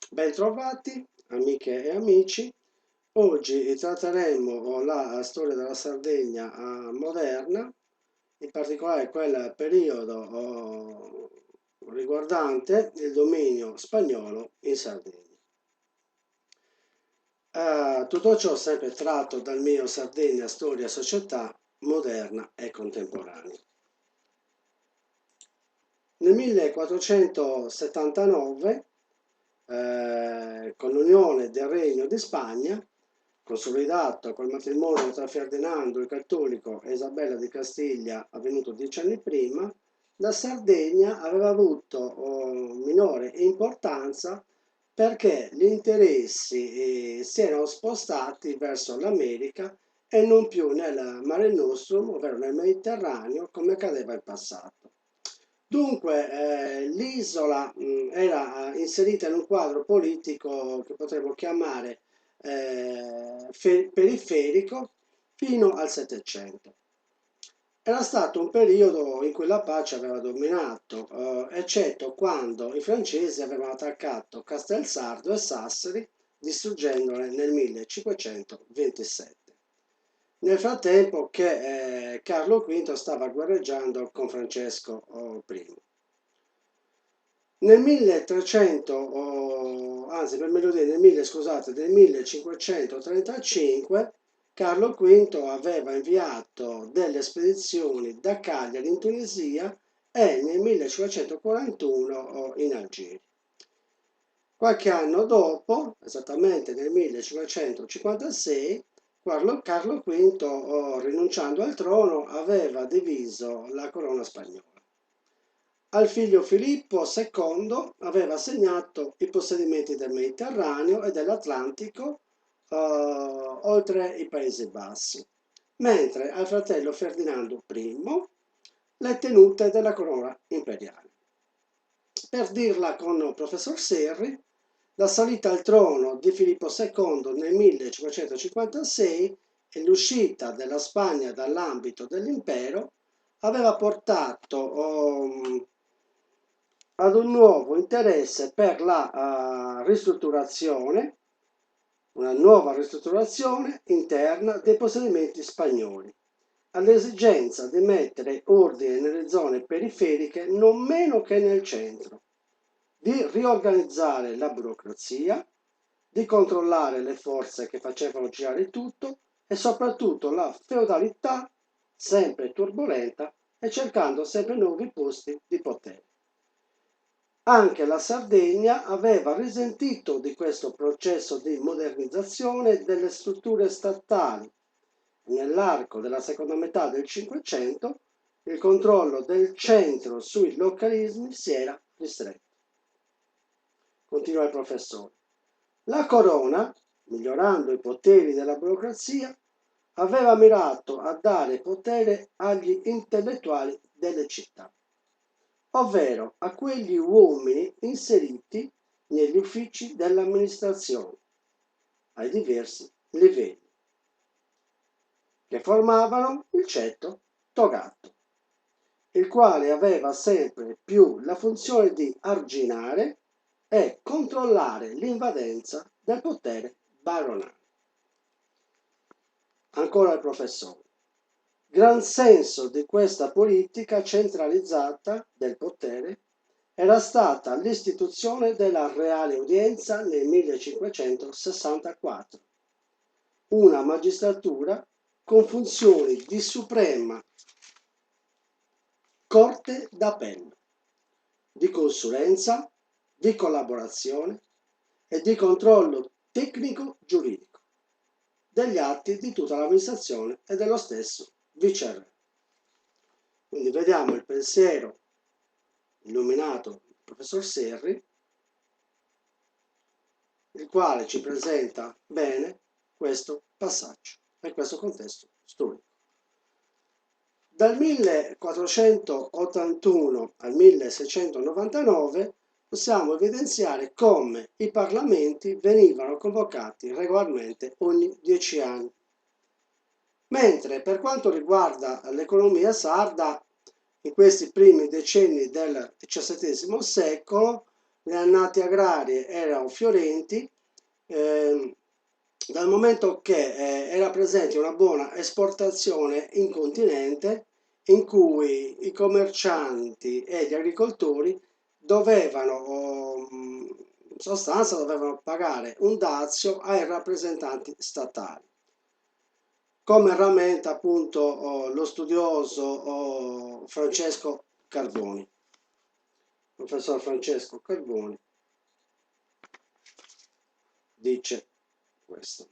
Bentrovati amiche e amici, oggi tratteremo la storia della Sardegna moderna, in particolare quel periodo riguardante il dominio spagnolo in Sardegna. Tutto ciò sempre tratto dal mio Sardegna Storia e Società moderna e contemporanea. Nel 1479, con l'unione del Regno di Spagna, consolidato col matrimonio tra Ferdinando il Cattolico e Isabella di Castiglia, avvenuto 10 anni prima, la Sardegna aveva avuto minore importanza perché gli interessi si erano spostati verso l'America e non più nel Mare Nostrum, ovvero nel Mediterraneo, come accadeva in passato. Dunque, l'isola era inserita in un quadro politico che potremmo chiamare periferico fino al Settecento. Era stato un periodo in cui la pace aveva dominato, eccetto quando i francesi avevano attaccato Castelsardo e Sassari, distruggendole nel 1527. Nel frattempo che Carlo V stava guerreggiando con Francesco I. Nel 1300, anzi per meglio dire nel 1535, Carlo V aveva inviato delle spedizioni da Cagliari in Tunisia e nel 1541 in Algeria. Qualche anno dopo, esattamente nel 1556, Carlo V, rinunciando al trono, aveva diviso la corona spagnola. Al figlio Filippo II aveva assegnato i possedimenti del Mediterraneo e dell'Atlantico, oltre i Paesi Bassi, mentre al fratello Ferdinando I le tenute della corona imperiale. Per dirla con il professor Serri, la salita al trono di Filippo II nel 1556 e l'uscita della Spagna dall'ambito dell'impero aveva portato ad un nuovo interesse per la ristrutturazione, una nuova ristrutturazione interna dei possedimenti spagnoli, all'esigenza di mettere ordine nelle zone periferiche non meno che nel centro, di riorganizzare la burocrazia, di controllare le forze che facevano girare tutto e soprattutto la feudalità sempre turbolenta e cercando sempre nuovi posti di potere. Anche la Sardegna aveva risentito di questo processo di modernizzazione delle strutture statali. Nell'arco della seconda metà del Cinquecento il controllo del centro sui localismi si era ristretto. Continua il professore. La corona, migliorando i poteri della burocrazia, aveva mirato a dare potere agli intellettuali delle città, ovvero a quegli uomini inseriti negli uffici dell'amministrazione, ai diversi livelli, che formavano il ceto togato, il quale aveva sempre più la funzione di arginare e controllare l'invadenza del potere baronale. Ancora il professore. Gran senso di questa politica centralizzata del potere era stata l'istituzione della Reale Udienza nel 1564, una magistratura con funzioni di suprema corte d'appello, di consulenza, di collaborazione e di controllo tecnico-giuridico degli atti di tutta l'amministrazione e dello stesso viceré. Quindi vediamo il pensiero illuminato del professor Serri, il quale ci presenta bene questo passaggio e questo contesto storico. Dal 1481 al 1699 possiamo evidenziare come i parlamenti venivano convocati regolarmente ogni 10 anni. Mentre per quanto riguarda l'economia sarda, in questi primi decenni del XVII secolo le annate agrarie erano fiorenti, dal momento che era presente una buona esportazione in continente, in cui i commercianti e gli agricoltori dovevano, in sostanza, dovevano pagare un dazio ai rappresentanti statali. Come rammenta appunto lo studioso Francesco Carboni, professor Francesco Carboni, dice questo.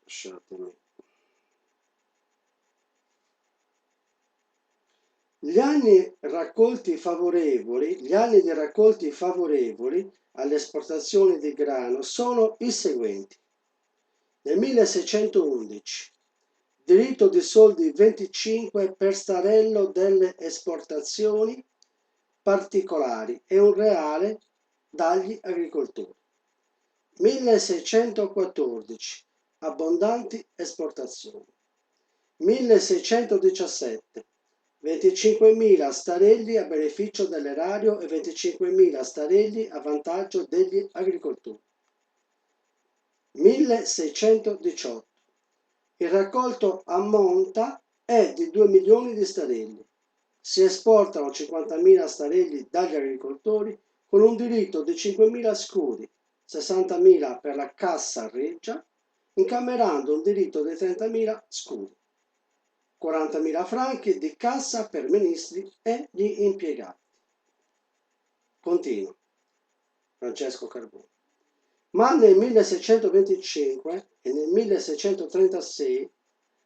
Lasciatemi. Gli anni di raccolti favorevoli alle esportazioni di grano sono i seguenti. Nel 1611, diritto di soldi 25 per starello delle esportazioni particolari e un reale dagli agricoltori. 1614, abbondanti esportazioni. 1617, 25.000 starelli a beneficio dell'erario e 25.000 starelli a vantaggio degli agricoltori. 1618, il raccolto ammonta è di 2 milioni di starelli. Si esportano 50.000 starelli dagli agricoltori con un diritto di 5.000 scudi, 60.000 per la cassa reggia, incamerando un diritto di 30.000 scudi. 40.000 franchi di cassa per ministri e gli impiegati. Continua Francesco Carboni. Ma nel 1625 e nel 1636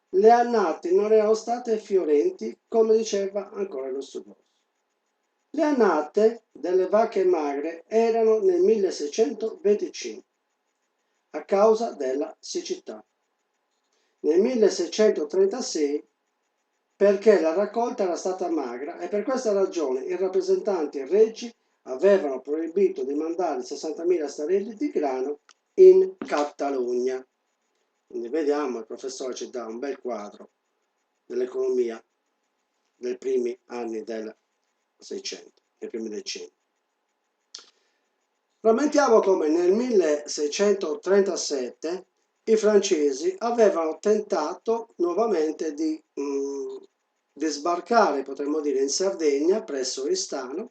le annate non erano state fiorenti, come diceva ancora lo studioso. Le annate delle vacche magre erano nel 1625 a causa della siccità. Nel 1636 perché la raccolta era stata magra e per questa ragione i rappresentanti reggi avevano proibito di mandare 60.000 starelli di grano in Catalogna. Quindi vediamo, il professore ci dà un bel quadro dell'economia dei primi anni del 600, dei primi decenni. Rammentiamo come nel 1637 i francesi avevano tentato nuovamente di sbarcare, potremmo dire, in Sardegna, presso Oristano.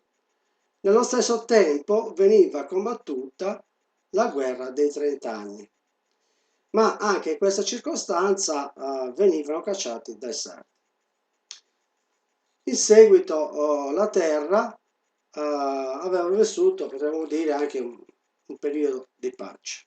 Nello stesso tempo veniva combattuta la guerra dei 30 anni, ma anche in questa circostanza venivano cacciati dai sardi. In seguito la terra aveva vissuto, potremmo dire, anche un periodo di pace.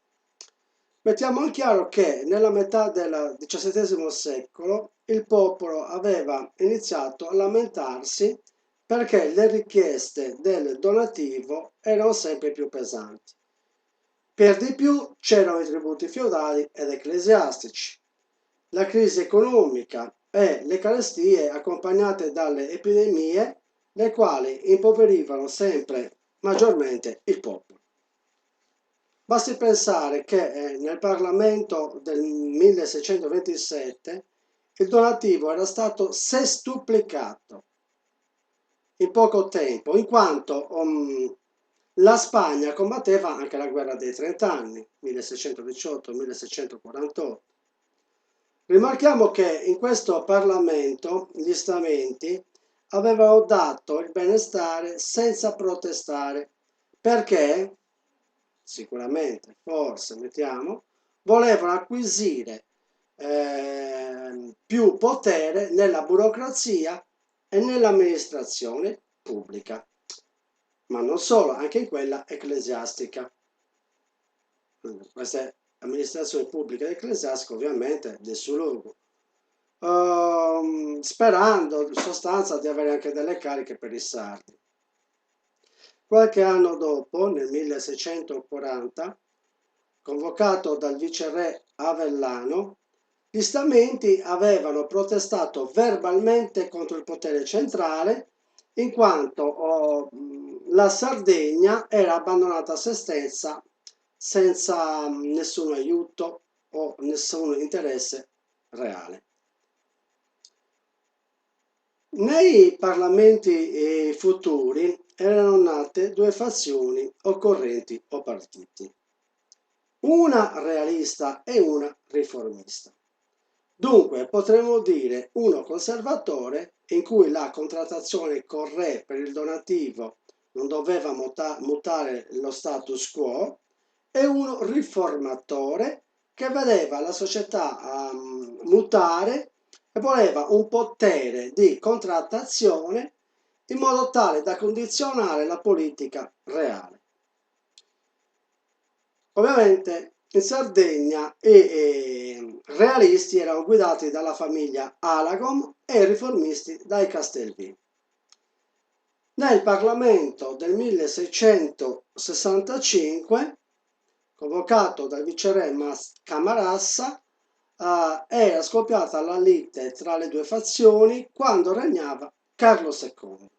Mettiamo in chiaro che nella metà del XVII secolo il popolo aveva iniziato a lamentarsi perché le richieste del donativo erano sempre più pesanti. Per di più c'erano i tributi feudali ed ecclesiastici, la crisi economica e le carestie accompagnate dalle epidemie, le quali impoverivano sempre maggiormente il popolo. Basti pensare che nel Parlamento del 1627 il donativo era stato sestuplicato in poco tempo, in quanto la Spagna combatteva anche la guerra dei 30 anni, 1618-1648. Rimarchiamo che in questo Parlamento gli stamenti avevano dato il benestare senza protestare, perché sicuramente, forse, mettiamo, volevano acquisire più potere nella burocrazia e nell'amministrazione pubblica, ma non solo, anche in quella ecclesiastica. Queste amministrazioni pubbliche ed ecclesiastiche ovviamente del suo luogo, sperando in sostanza di avere anche delle cariche per i sardi. Qualche anno dopo, nel 1640, convocato dal viceré Avellano, gli stamenti avevano protestato verbalmente contro il potere centrale, in quanto la Sardegna era abbandonata a se stessa senza nessun aiuto o nessun interesse reale. Nei parlamenti futuri erano nate due fazioni o correnti o partiti, una realista e una riformista. Dunque potremmo dire uno conservatore in cui la contrattazione con re per il donativo non doveva mutare lo status quo e uno riformatore che vedeva la società mutare e voleva un potere di contrattazione in modo tale da condizionare la politica reale. Ovviamente in Sardegna i realisti erano guidati dalla famiglia Alagom e i riformisti dai Castelvini. Nel Parlamento del 1665, convocato dal viceré Camarassa, era scoppiata la lite tra le due fazioni quando regnava Carlo II.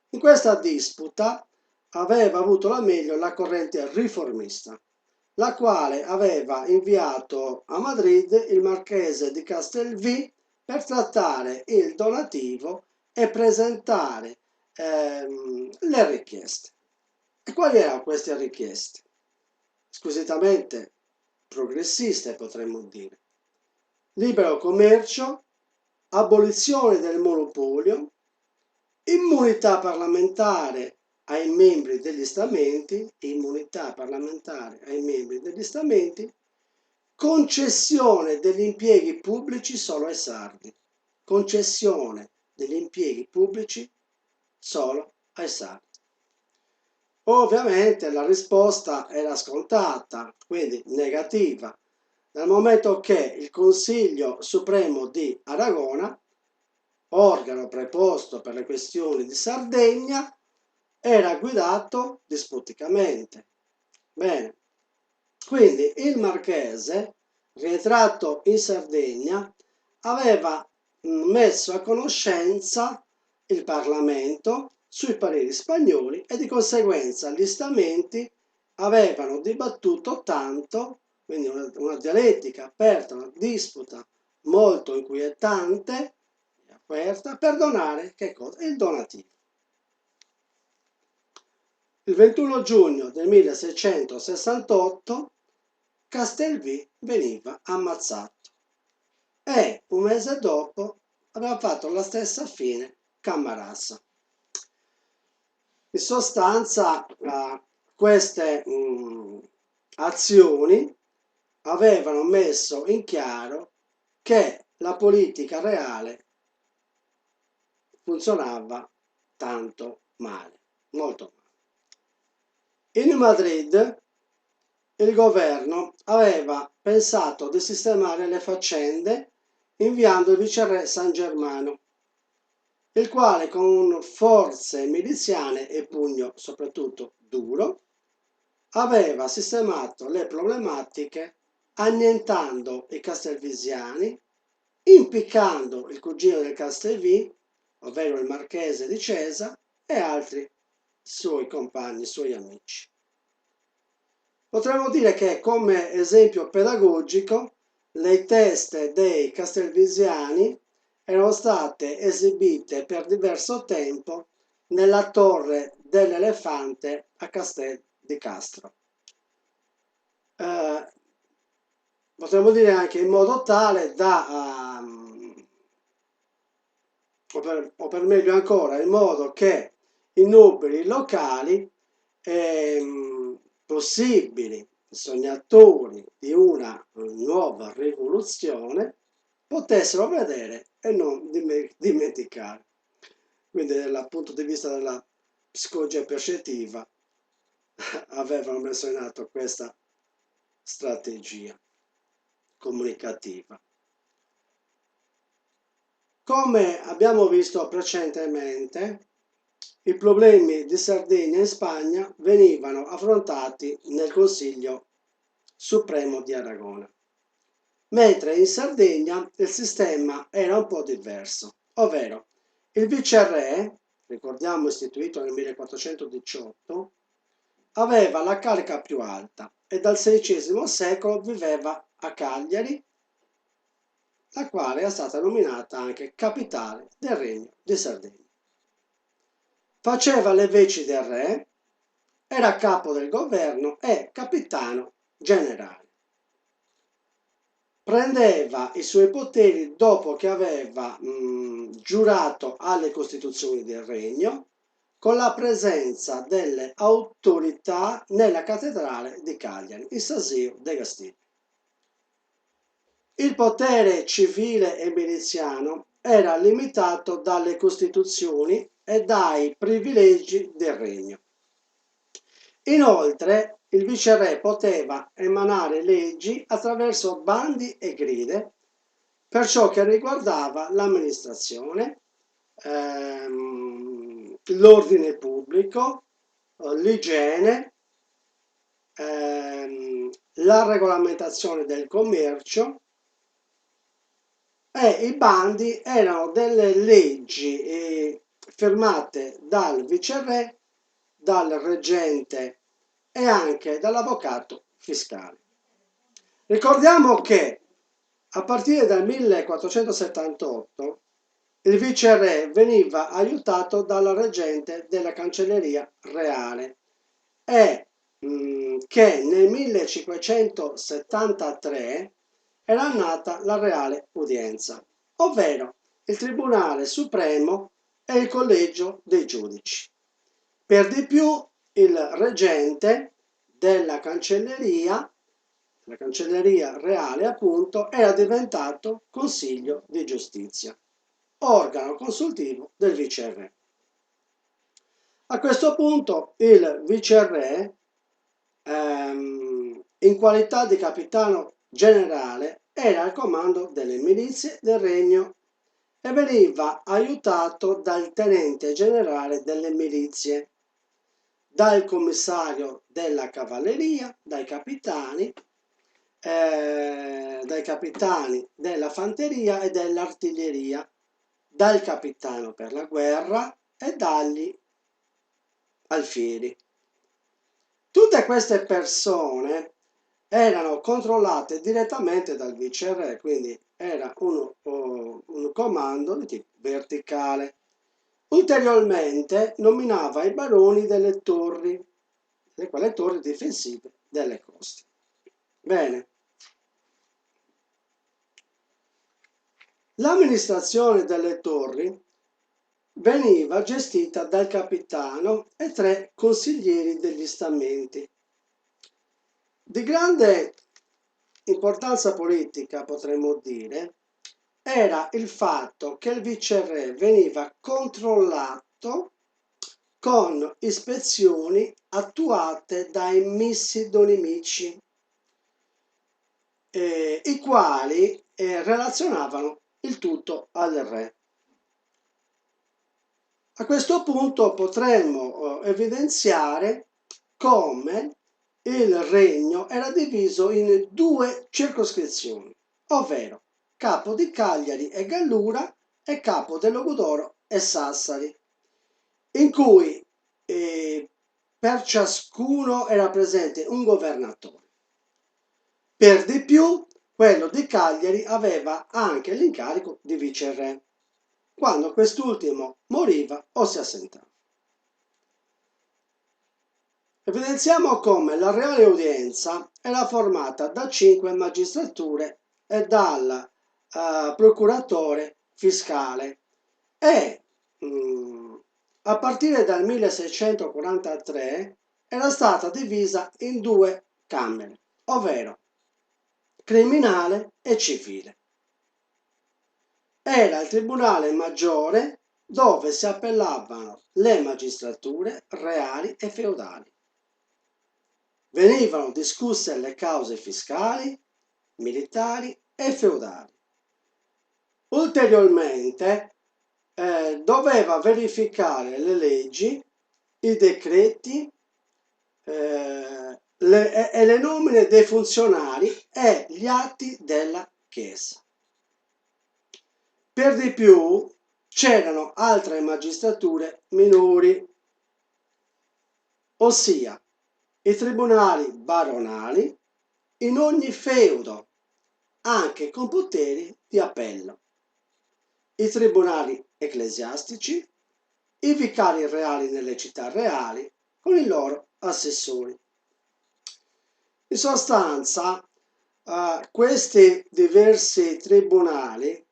In questa disputa aveva avuto la meglio la corrente riformista, la quale aveva inviato a Madrid il marchese di Castelví per trattare il donativo e presentare le richieste. E quali erano queste richieste? Squisitamente progressiste, potremmo dire. Libero commercio, abolizione del monopolio, immunità parlamentare ai membri degli stamenti, concessione degli impieghi pubblici solo ai sardi, concessione degli impieghi pubblici solo ai sardi. Ovviamente la risposta era scontata, quindi negativa, dal momento che il Consiglio Supremo di Aragona, organo preposto per le questioni di Sardegna, era guidato disputicamente. Bene, quindi il marchese, rientrato in Sardegna, aveva messo a conoscenza il Parlamento sui pareri spagnoli e di conseguenza gli stamenti avevano dibattuto tanto, quindi una dialettica aperta, una disputa molto inquietante e aperta per donare che cosa? Il donativo. Il 21 giugno del 1668 Castelví veniva ammazzato e un mese dopo aveva fatto la stessa fine Camarasa. In sostanza queste azioni avevano messo in chiaro che la politica reale funzionava tanto male, molto male. In Madrid il governo aveva pensato di sistemare le faccende inviando il viceré San Germano, il quale con forze miliziane e pugno soprattutto duro aveva sistemato le problematiche annientando i castelvisiani, impiccando il cugino del Castelví, ovvero il marchese di Cesa, e altri suoi compagni, suoi amici. Potremmo dire che come esempio pedagogico le teste dei castelvisiani erano state esibite per diverso tempo nella torre dell'Elefante a Castel di Castro. Potremmo dire anche in modo tale da, o per meglio ancora, in modo che i nobili locali possibili sognatori di una nuova rivoluzione potessero vedere e non dimenticare. Quindi dal punto di vista della psicologia percettiva avevano messo in atto questa strategia comunicativa. Come abbiamo visto precedentemente, i problemi di Sardegna in Spagna venivano affrontati nel Consiglio Supremo di Aragona, mentre in Sardegna il sistema era un po' diverso, ovvero il viceré, ricordiamo istituito nel 1418, aveva la carica più alta e dal XVI secolo viveva a Cagliari la quale è stata nominata anche capitale del Regno di Sardegna. Faceva le veci del re, era capo del governo e capitano generale. Prendeva i suoi poteri dopo che aveva giurato alle costituzioni del regno, con la presenza delle autorità nella cattedrale di Cagliari, in Sasio de Gastibbi. Il potere civile e miliziano era limitato dalle costituzioni e dai privilegi del regno. Inoltre, il viceré poteva emanare leggi attraverso bandi e gride per ciò che riguardava l'amministrazione, l'ordine pubblico, l'igiene, la regolamentazione del commercio, e i bandi erano delle leggi firmate dal viceré, dal reggente e anche dall'avvocato fiscale. Ricordiamo che a partire dal 1478 il viceré veniva aiutato dalla reggente della cancelleria reale e che nel 1573 era nata la Reale Udienza, ovvero il Tribunale Supremo e il Collegio dei Giudici. Per di più, il reggente della cancelleria, la cancelleria reale appunto, era diventato Consiglio di Giustizia, organo consultivo del viceré. A questo punto il viceré, in qualità di capitano generale, era al comando delle milizie del regno e veniva aiutato dal tenente generale delle milizie, dal commissario della cavalleria, dai capitani della fanteria e dell'artiglieria, dal capitano per la guerra e dagli alfieri. Tutte queste persone erano controllate direttamente dal viceré, quindi era un comando di tipo verticale. Ulteriormente nominava i baroni delle torri, le quali torri difensive delle coste. Bene. L'amministrazione delle torri veniva gestita dal capitano e 3 consiglieri degli stamenti. Di grande importanza politica, potremmo dire, era il fatto che il viceré veniva controllato con ispezioni attuate dai missidonimici, i quali relazionavano il tutto al re. A questo punto potremmo evidenziare come il regno era diviso in 2 circoscrizioni, ovvero Capo di Cagliari e Gallura e Capo del Logudoro e Sassari, in cui per ciascuno era presente un governatore. Per di più, quello di Cagliari aveva anche l'incarico di viceré, quando quest'ultimo moriva o si assentava. Evidenziamo come la Reale Udienza era formata da 5 magistrature e dal procuratore fiscale e a partire dal 1643 era stata divisa in 2 camere, ovvero criminale e civile. Era il tribunale maggiore dove si appellavano le magistrature reali e feudali. Venivano discusse le cause fiscali, militari e feudali. Ulteriormente doveva verificare le leggi, i decreti e le nomine dei funzionari e gli atti della Chiesa. Per di più c'erano altre magistrature minori, ossia i tribunali baronali in ogni feudo, anche con poteri di appello, i tribunali ecclesiastici, i vicari reali nelle città reali con i loro assessori. In sostanza, questi diversi tribunali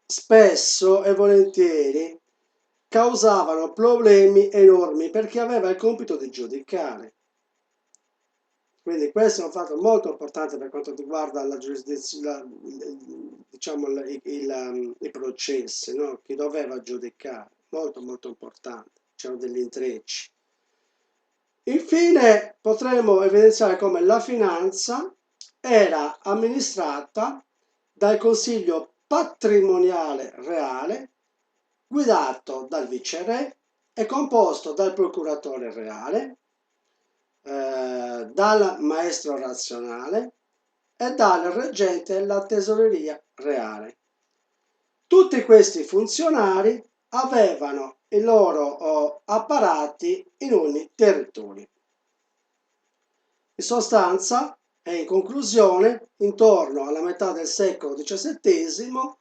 spesso e volentieri causavano problemi enormi per chi aveva il compito di giudicare. Quindi questo è un fatto molto importante per quanto riguarda la giurisdizione, diciamo i processi, no? Chi doveva giudicare, molto molto importante, c'erano degli intrecci. Infine potremmo evidenziare come la finanza era amministrata dal Consiglio patrimoniale reale, guidato dal viceré e composto dal procuratore reale, dal maestro razionale e dal reggente della tesoreria reale. Tutti questi funzionari avevano i loro apparati in ogni territorio. In sostanza e in conclusione, intorno alla metà del secolo XVII,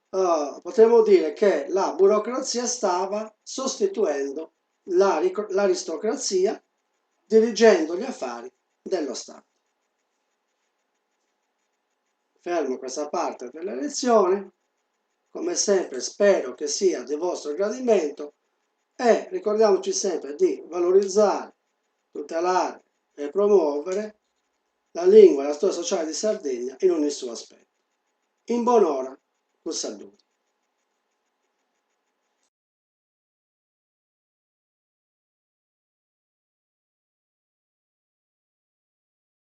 potremmo dire che la burocrazia stava sostituendo l'aristocrazia, dirigendo gli affari dello Stato. Fermo questa parte della lezione. Come sempre spero che sia di vostro gradimento e ricordiamoci sempre di valorizzare, tutelare e promuovere la lingua e la storia sociale di Sardegna in ogni suo aspetto. In buon'ora, un saluto.